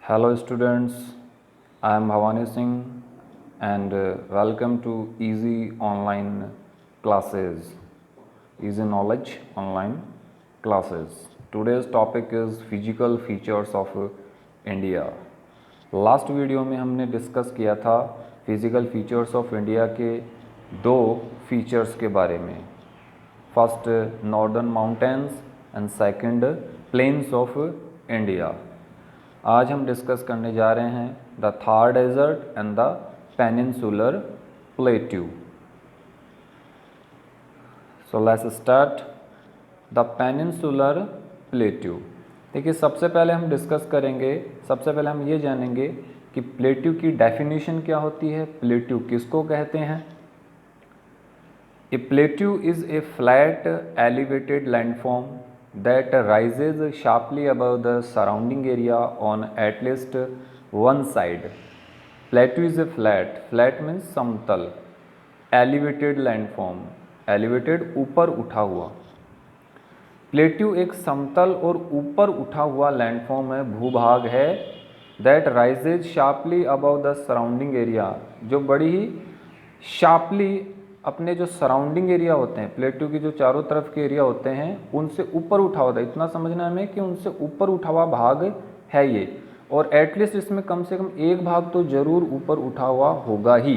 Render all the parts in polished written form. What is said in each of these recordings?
Hello students, I am Bhavani Singh and welcome to Easy Online Classes, Easy Knowledge Online Classes. Today's topic is Physical Features of India. Last video में हमने discuss किया था physical features of India के दो features के बारे में, first northern mountains and second plains of India. आज हम डिस्कस करने जा रहे हैं the Thar desert and the peninsular plateau. So let's start the peninsular plateau. देखिए, सबसे पहले हम डिस्कस करेंगे, सबसे पहले हम ये जानेंगे कि प्लेट्यू की डेफिनेशन क्या होती है, प्लेट्यू किसको कहते हैं। A plateau is a flat elevated landform that rises sharply above the surrounding area on at least one side. Plateau is a flat means समतल, elevated landform, elevated ऊपर उठा हुआ। प्लेट्यू एक समतल और ऊपर उठा हुआ लैंडफॉर्म है, भूभाग है, that rises sharply above the surrounding area, जो बड़ी ही शार्पली अपने जो सराउंडिंग एरिया होते हैं, प्लेट्यू की जो चारों तरफ के एरिया होते हैं, उनसे ऊपर उठा होता है। इतना समझना हमें कि उनसे ऊपर उठा हुआ भाग है ये, और एटलीस्ट इसमें कम से कम एक भाग तो जरूर ऊपर उठा हुआ होगा ही।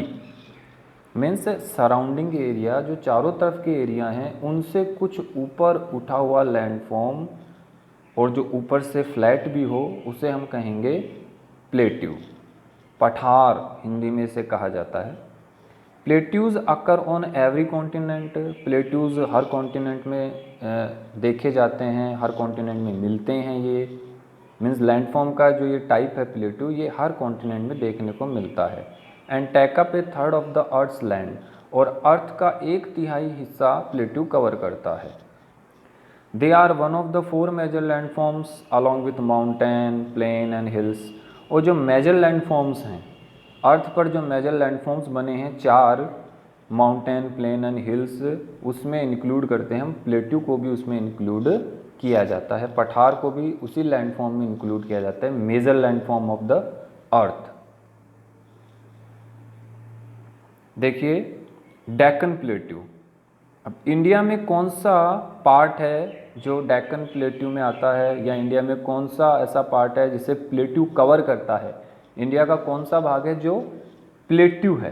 मीन्स सराउंडिंग एरिया जो चारों तरफ के एरिया हैं उनसे कुछ ऊपर उठा हुआ लैंडफॉर्म, और जो ऊपर से फ्लैट भी हो उसे हम कहेंगे प्लेट्यू। पठार हिंदी में इसे कहा जाता है। Plateaus occur on every continent, plateaus हर कॉन्टिनेंट में देखे जाते हैं, हर कॉन्टिनेंट में मिलते हैं। ये मीन्स लैंडफॉर्म का जो ये टाइप है प्लेट्यू, ये हर कॉन्टिनेंट में देखने को मिलता है। And take up a third of the earth's land, और अर्थ का 1/3 हिस्सा प्लेट्यू कवर करता है। They are one of the 4 major landforms along with mountain, plain and hills. और जो मेजर लैंडफॉर्म्स हैं अर्थ पर, जो मेजर लैंडफॉर्म्स बने हैं 4, माउंटेन, प्लेन एंड हिल्स, उसमें इंक्लूड करते हैं हम प्लेट्यू को भी, उसमें इंक्लूड किया जाता है। पठार को भी उसी लैंडफॉर्म में इंक्लूड किया जाता है, major landform of the earth. देखिए डेक्कन प्लेट्यू। अब इंडिया में कौन सा पार्ट है जो डेक्कन प्लेट्यू में आता है, या इंडिया में कौन सा ऐसा पार्ट है जिसे प्लेट्यू कवर करता है, इंडिया का कौन सा भाग है जो प्लेट्यू है।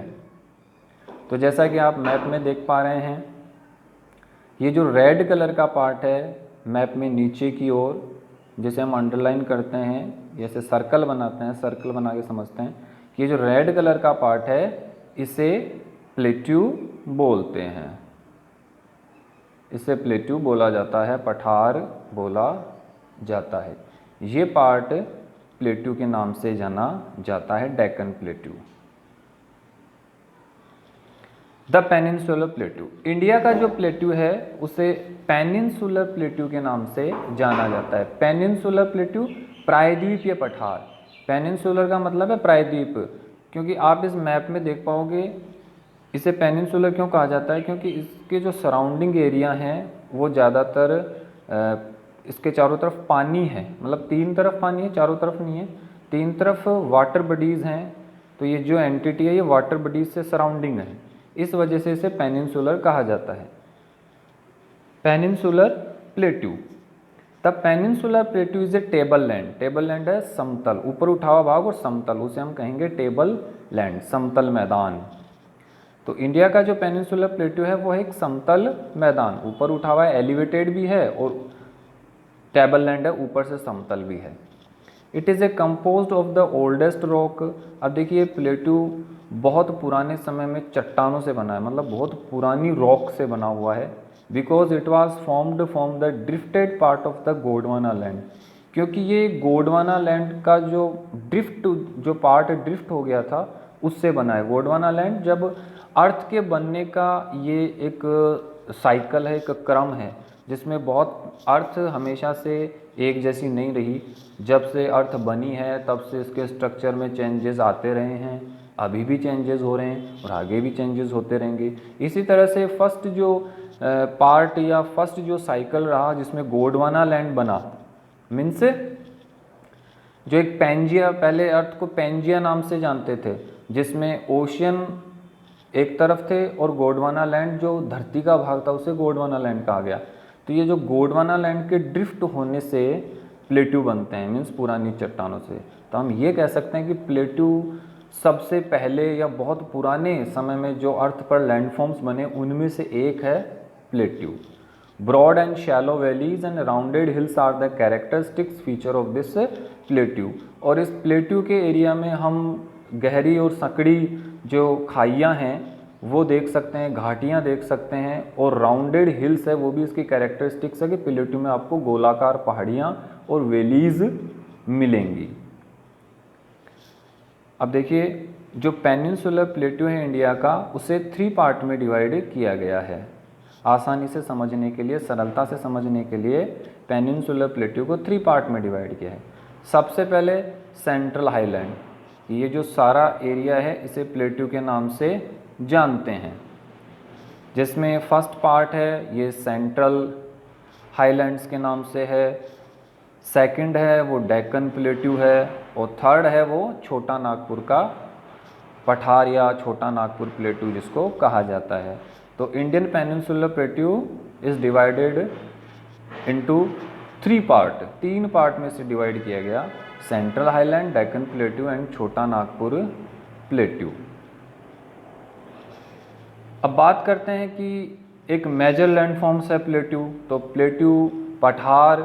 तो जैसा कि आप मैप में देख पा रहे हैं, ये जो रेड कलर का पार्ट है मैप में नीचे की ओर, जिसे हम अंडरलाइन करते हैं, जैसे सर्कल बनाते हैं, सर्कल बना के समझते हैं, ये जो रेड कलर का पार्ट है इसे प्लेट्यू बोलते हैं, इसे प्लेट्यू बोला जाता है, पठार बोला जाता है। ये पार्ट प्लेट्यू के नाम से जाना जाता है, Deccan plateau. The peninsular plateau, India का जो प्लेट्यू है उसे पेनिनसुलर प्लेट्यू के नाम से जाना जाता है। पेनिनसुलर प्लेट्यू, प्रायद्वीपीय पठार। पेनिनसुलर का मतलब है प्रायद्वीप, क्योंकि आप इस मैप में देख पाओगे इसे पेनिनसुलर क्यों कहा जाता है, क्योंकि इसके जो सराउंडिंग एरिया हैं वो ज़्यादातर इसके चारों तरफ पानी है, मतलब 3 तरफ पानी है, चारों तरफ नहीं है, 3 तरफ वाटर बॉडीज़ हैं। तो ये जो एंटिटी है ये वाटर बॉडीज़ से सराउंडिंग है, इस वजह से इसे पेनिनसुलर कहा जाता है। Peninsular plateau, the peninsular plateau is a table land. Table land है समतल, ऊपर उठा हुआ भाग, और समतल उसे हम कहेंगे टेबल लैंड, समतल मैदान। तो इंडिया का जो पेनिनसुलर प्लेट्यू है वो एक समतल मैदान, ऊपर उठा हुआ है, एलिवेटेड भी है, और टेबल लैंड है, ऊपर से समतल भी है। It is a composed of the oldest rock. अब देखिए प्लेट्यू बहुत पुराने समय में चट्टानों से बना है, मतलब बहुत पुरानी रॉक से बना हुआ है। Because it was formed from the drifted part of the Gondwana land, क्योंकि ये गोंडवाना लैंड का जो पार्ट ड्रिफ्ट हो गया था उससे बना है। गोंडवाना लैंड जब अर्थ के बनने का ये एक साइकिल है, एक क्रम है, जिसमें बहुत अर्थ हमेशा से एक जैसी नहीं रही। जब से अर्थ बनी है तब से इसके स्ट्रक्चर में चेंजेस आते रहे हैं, अभी भी चेंजेस हो रहे हैं और आगे भी चेंजेस होते रहेंगे। इसी तरह से फर्स्ट जो पार्ट या फर्स्ट जो साइकिल रहा जिसमें गोंडवाना लैंड बना, मीन्स जो एक पैंजिया, पहले अर्थ को पैंजिया नाम से जानते थे, जिसमें ओशियन एक तरफ थे और गोंडवाना लैंड जो धरती का भाग था उसे गोंडवाना लैंड कहा गया। तो ये जो गोंडवाना लैंड के ड्रिफ्ट होने से प्लेट्यू बनते हैं, मीन्स पुरानी चट्टानों से। तो हम ये कह सकते हैं कि प्लेट्यू सबसे पहले या बहुत पुराने समय में जो अर्थ पर लैंडफॉर्म्स बने उनमें से एक है plateau. Broad and shallow valleys and rounded hills are the characteristics feature of this plateau. और इस प्लेट्यू के एरिया में हम गहरी और संकड़ी जो खाइयाँ हैं वो देख सकते हैं, घाटियाँ देख सकते हैं, और राउंडेड हिल्स है वो भी इसकी कैरेक्टरिस्टिक्स है कि प्लेट्यू में आपको गोलाकार पहाड़ियाँ और वैलीज मिलेंगी। अब देखिए, जो पेनिनसुलर प्लेट्यू है इंडिया का, उसे 3 पार्ट में डिवाइड किया गया है। आसानी से समझने के लिए, सरलता से समझने के लिए पेनिनसुलर प्लेट्यू को 3 पार्ट में डिवाइड किया है। सबसे पहले सेंट्रल हाईलैंड, ये जो सारा एरिया है इसे प्लेट्यू के नाम से जानते हैं, जिसमें फर्स्ट पार्ट है ये सेंट्रल हाईलैंड्स के नाम से है, सेकंड है वो डेक्कन प्लेट्यू है, और थर्ड है वो छोटा नागपुर का पठार या छोटा नागपुर प्लेट्यू जिसको कहा जाता है। तो Indian peninsular plateau is divided into 3 part, 3 part में से डिवाइड किया गया, central highland, Deccan plateau and छोटा नागपुर प्लेट्यू। अब बात करते हैं कि एक मेजर लैंडफॉर्म्स है प्लेट्यू। तो प्लेट्यू पठार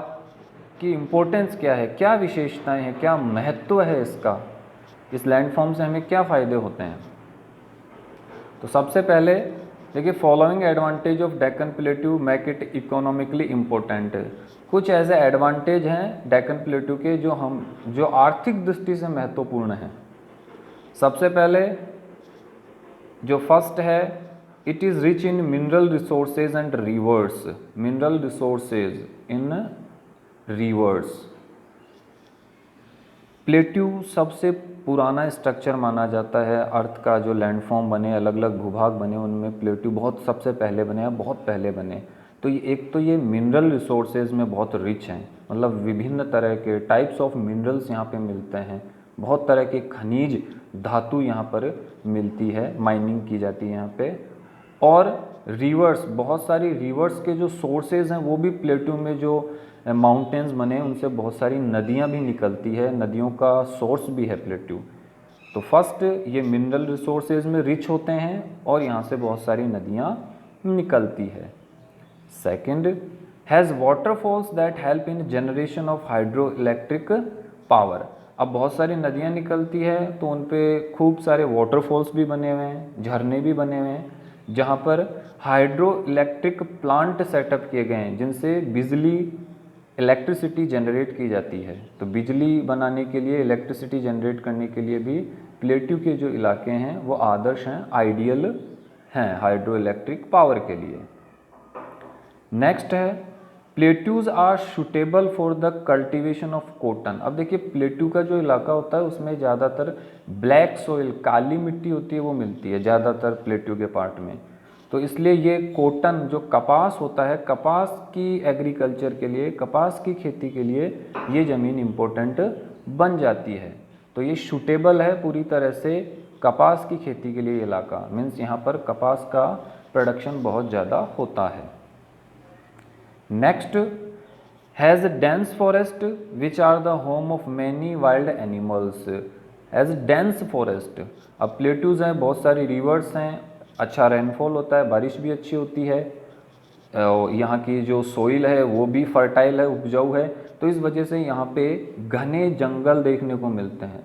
की इम्पोर्टेंस क्या है, क्या विशेषताएं हैं, क्या महत्व है इसका, इस लैंडफॉर्म से हमें क्या फ़ायदे होते हैं। तो सबसे पहले देखिए, following advantage of Deccan plateau make it economically important. कुछ ऐसे एडवांटेज हैं डेक्कन प्लेट्यू के जो आर्थिक दृष्टि से महत्वपूर्ण हैं। सबसे पहले जो फर्स्ट है, it is rich in mineral resources and reverse, mineral resources in reverse. Plateau सबसे पुराना स्ट्रक्चर माना जाता है अर्थ का, जो लैंडफॉर्म बने, अलग अलग भूभाग बने, उनमें प्लेट्यू बहुत सबसे पहले बने हैं, बहुत पहले बने। तो ये एक तो ये मिनरल रिसोर्सेज में बहुत रिच हैं, मतलब विभिन्न तरह के टाइप्स ऑफ मिनरल्स यहाँ पे मिलते हैं, बहुत तरह के खनिज धातु यहाँ पर मिलती है, माइनिंग की जाती है यहाँ पे। और रिवर्स, बहुत सारी रिवर्स के जो सोर्सेज हैं वो भी प्लेट्यू में, जो माउंटेन्स बने उनसे बहुत सारी नदियाँ भी निकलती है, नदियों का सोर्स भी है प्लेट्यू। तो फर्स्ट ये मिनरल रिसोर्सेज में रिच होते हैं और यहाँ से बहुत सारी नदियाँ निकलती है। Second, has waterfalls that help in generation of hydro electric power. अब बहुत सारी नदियाँ निकलती है तो उन पे खूब सारे वाटरफॉल्स भी बने हुए हैं, झरने भी बने हुए हैं, जहाँ पर हाइड्रो इलेक्ट्रिक प्लांट सेटअप किए गए हैं जिनसे बिजली, इलेक्ट्रिसिटी जनरेट की जाती है। तो बिजली बनाने के लिए, इलेक्ट्रिसिटी जनरेट करने के लिए भी प्लेट्यू के जो इलाके हैं वो आदर्श हैं, आइडियल हैं हाइड्रो इलेक्ट्रिक पावर के लिए। नेक्स्ट है, plateaus are suitable for the cultivation of cotton. अब देखिए, प्लेट्यू का जो इलाका होता है उसमें ज़्यादातर ब्लैक सोइल, काली मिट्टी होती है वो मिलती है ज़्यादातर प्लेट्यू के पार्ट में। तो इसलिए ये कॉटन जो कपास होता है, कपास की एग्रीकल्चर के लिए, कपास की खेती के लिए ये ज़मीन इम्पोर्टेंट बन जाती है। तो ये सूटेबल है पूरी तरह से कपास की खेती के लिए इलाका, मीन्स यहाँ पर कपास का प्रोडक्शन बहुत ज़्यादा होता है। Next, has dense forest which are the home of many wild animals. Has dense forest. अब प्लेट्यूज हैं, बहुत सारी रिवर्स हैं, अच्छा रेनफॉल होता है, बारिश भी अच्छी होती है, यहाँ की जो सोइल है वो भी फर्टाइल है, उपजाऊ है, तो इस वजह से यहाँ पे घने जंगल देखने को मिलते हैं।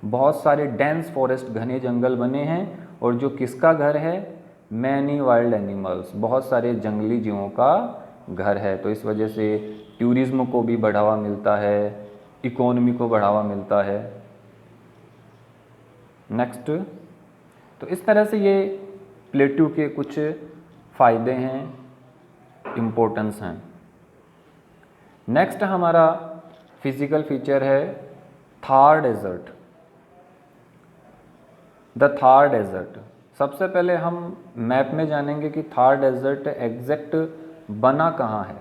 बहुत सारे डेंस फॉरेस्ट, घने जंगल बने हैं, और जो किसका घर है, मैनी वाइल्ड एनिमल्स, बहुत सारे जंगली जीवों का घर है। तो इस वजह से टूरिज्म को भी बढ़ावा मिलता है, इकोनॉमी को बढ़ावा मिलता है। नेक्स्ट, तो इस तरह से ये प्लेट्यू के कुछ फ़ायदे हैं, इम्पोर्टेंस हैं। नेक्स्ट हमारा फिजिकल फीचर है Thar desert. The Thar desert, सबसे पहले हम मैप में जानेंगे कि थार डेजर्ट एग्जैक्ट बना कहाँ है।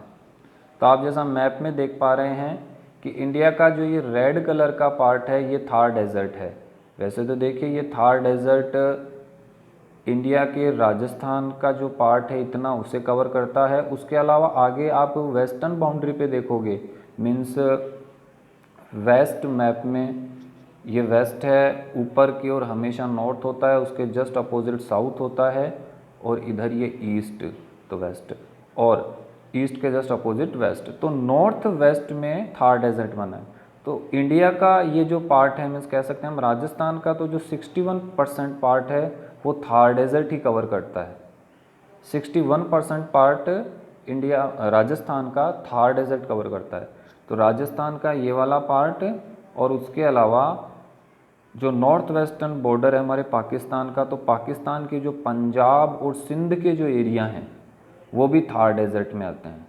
तो आप जैसा मैप में देख पा रहे हैं कि इंडिया का जो ये रेड कलर का पार्ट है ये थार डेजर्ट है। वैसे तो देखिए ये थार डेजर्ट इंडिया के राजस्थान का जो पार्ट है इतना उसे कवर करता है। उसके अलावा आगे आप वेस्टर्न बाउंड्री पे देखोगे, मीन्स वेस्ट मैप में ये वेस्ट है, ऊपर की ओर हमेशा नॉर्थ होता है, उसके जस्ट अपोजिट साउथ होता है, और इधर ये ईस्ट, तो वेस्ट, और ईस्ट के जस्ट अपोजिट वेस्ट। तो नॉर्थ वेस्ट में थार डेजर्ट बना है। तो इंडिया का ये जो पार्ट है, मीन्स कह सकते हैं हम राजस्थान का तो जो 61% पार्ट है वो थार डेजर्ट ही कवर करता है। 61% पार्ट इंडिया राजस्थान का थार डेजर्ट कवर करता है। तो राजस्थान का ये वाला पार्ट, और उसके अलावा जो नॉर्थ वेस्टर्न बॉर्डर है हमारे पाकिस्तान का, तो पाकिस्तान के जो पंजाब और सिंध के जो एरिया हैं वो भी थार डेजर्ट में आते हैं।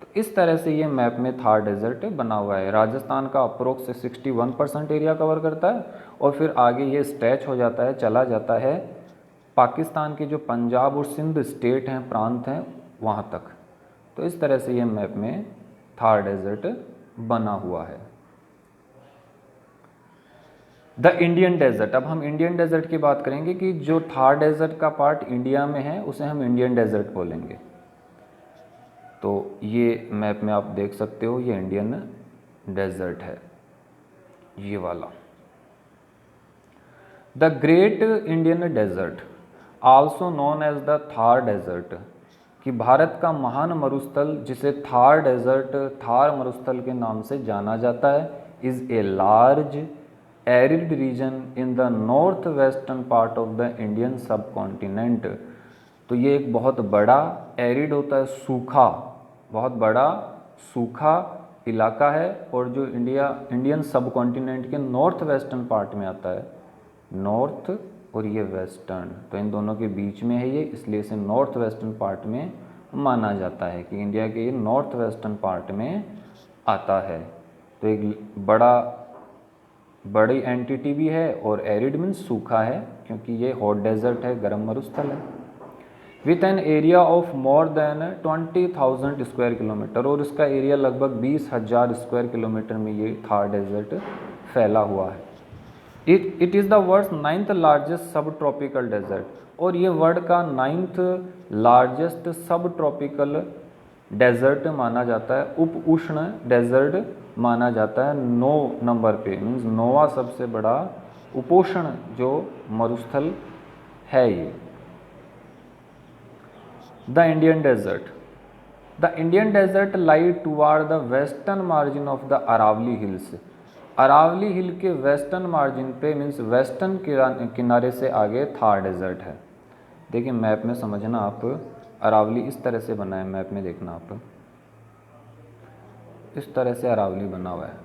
तो इस तरह से ये मैप में थार डेजर्ट बना हुआ है। राजस्थान का अप्रोक्स 61% एरिया कवर करता है, और फिर आगे ये स्ट्रेच हो जाता है, चला जाता है पाकिस्तान के जो पंजाब और सिंध स्टेट हैं, प्रांत हैं, वहाँ तक। तो इस तरह से ये मैप में थार डेजर्ट बना हुआ है। द इंडियन डेजर्ट, अब हम इंडियन डेजर्ट की बात करेंगे कि जो थार डेजर्ट का पार्ट इंडिया में है उसे हम इंडियन डेजर्ट बोलेंगे। तो ये मैप में आप देख सकते हो ये इंडियन डेजर्ट है, ये वाला। The great Indian desert also known as the Thar desert, कि भारत का महान मरुस्थल जिसे थार डेजर्ट, थार मरुस्थल के नाम से जाना जाता है, is a large arid region in the north western part of the Indian सब कॉन्टिनेंट। तो ये एक बहुत बड़ा एरिड होता है, सूखा, बहुत बड़ा सूखा इलाका है, और जो इंडियन सब कॉन्टिनेंट के नॉर्थ वेस्टर्न पार्ट में आता है, नॉर्थ और ये वेस्टर्न, तो इन दोनों के बीच में है ये, इसलिए इसे नॉर्थ वेस्टर्न पार्ट में माना जाता है कि इंडिया के नॉर्थ वेस्टर्न पार्ट में आता है। तो एक बड़ी एंटिटी भी है, और एरिड मीन्स सूखा है, क्योंकि ये हॉट डेजर्ट है, गर्म मरुस्थल है। With an area of more than 20,000 square kilometre, और इसका एरिया लगभग 20,000 स्क्वायर किलोमीटर में ये थार डेजर्ट फैला हुआ है। It is the world's 9th largest sub tropical desert, और ये वर्ल्ड का 9th largest sub tropical desert माना जाता है, उप उष्ण डेजर्ट माना जाता है 9 नंबर पे, मीन्स 9वां सबसे बड़ा उपोष्ण जो मरुस्थल है ये। The Indian desert, the Indian desert lie toward the western margin of the Aravalli hills, Aravalli hill के वेस्टर्न मार्जिन पे, मीन्स वेस्टर्न किनारे से आगे थार डेजर्ट है। देखिए मैप में समझना आप, अरावली इस तरह से बना है, मैप में देखना आप, इस तरह से अरावली बना हुआ है।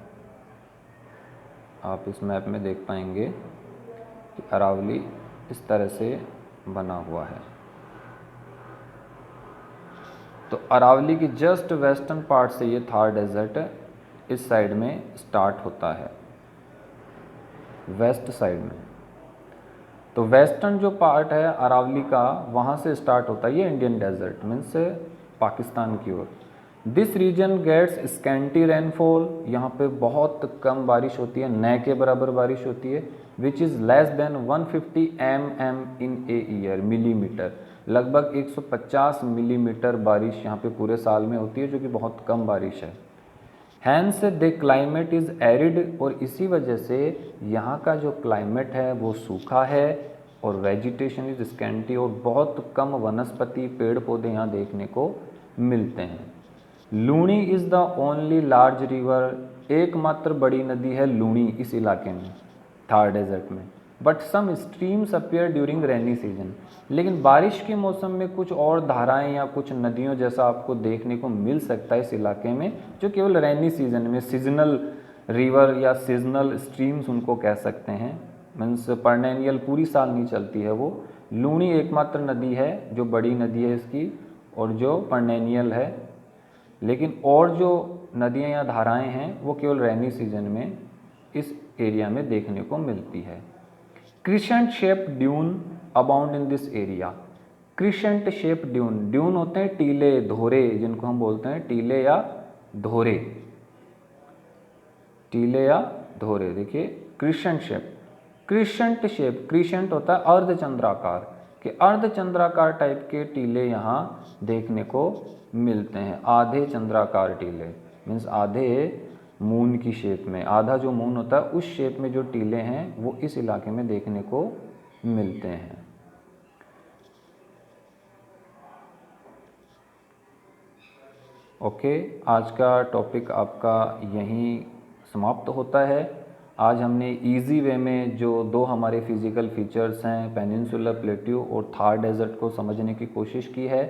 आप इस मैप में देख पाएंगे कि अरावली इस तरह से बना हुआ है। तो अरावली की जस्ट वेस्टर्न पार्ट से ये थार डेजर्ट इस साइड में स्टार्ट होता है, वेस्ट साइड में। तो वेस्टर्न जो पार्ट है अरावली का, वहाँ से स्टार्ट होता है ये इंडियन डेजर्ट, मीन्स पाकिस्तान की ओर। This region gets scanty rainfall, यहाँ पे बहुत कम बारिश होती है, न के बराबर बारिश होती है, which is less than 150 mm in a year, millimetre, लगभग 150 मिलीमीटर बारिश यहाँ पे पूरे साल में होती है, जो कि बहुत कम बारिश है। Hence the climate is arid, और इसी वजह से यहाँ का जो क्लाइमेट है वो सूखा है, और वेजिटेशन इज स्कैंटी, और बहुत कम वनस्पति पेड़ पौधे यहाँ देखने को मिलते हैं। Luni is the only large river, एकमात्र बड़ी नदी है लूणी इस इलाके में, थार डेजर्ट में। But some streams appear during rainy season, लेकिन बारिश के मौसम में कुछ और धाराएं या कुछ नदियों जैसा आपको देखने को मिल सकता है इस इलाके में, जो केवल रेनी सीजन में, सीजनल रिवर या सीजनल स्ट्रीम्स उनको कह सकते हैं, मीन्स परनेनियल पूरी साल नहीं चलती है वो। लूणी एकमात्र नदी है जो बड़ी नदी है इसकी, और जो परनेनियल है, लेकिन और जो नदियाँ या धाराएँ हैं वो केवल रेनी सीजन में इस एरिया में देखने को मिलती है। Crescent shape dune abound in this area, crescent shape dune, dune होते हैं टीले, धोरे, जिनको हम बोलते हैं टीले या धोरे, टीले या धोरे। देखिए crescent shape, crescent shape, crescent होता है अर्धचंद्राकार, कि अर्धचंद्राकार टाइप के टीले यहाँ देखने को मिलते हैं। आधे चंद्राकार टीले मीन्स आधे मून की शेप में, आधा जो मून होता है उस शेप में जो टीले हैं वो इस इलाके में देखने को मिलते हैं। ओके, आज का टॉपिक आपका यहीं समाप्त होता है। आज हमने इजी वे में जो दो हमारे फिज़िकल फीचर्स हैं पेनिनसुलर प्लेट्यू और थार डेजर्ट को समझने की कोशिश की है।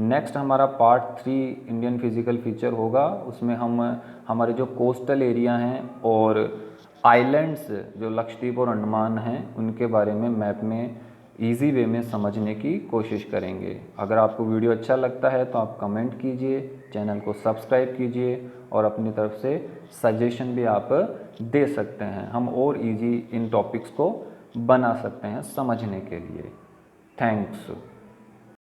नेक्स्ट हमारा पार्ट 3 इंडियन फिज़िकल फीचर होगा, उसमें हम हमारे जो कोस्टल एरिया हैं और आइलैंड्स जो लक्षद्वीप और अंडमान हैं उनके बारे में मैप में इजी वे में समझने की कोशिश करेंगे। अगर आपको वीडियो अच्छा लगता है तो आप कमेंट कीजिए, चैनल को सब्सक्राइब कीजिए और अपनी तरफ से सजेशन भी आप दे सकते हैं। हम और इजी इन टॉपिक्स को बना सकते हैं समझने के लिए। थैंक्स।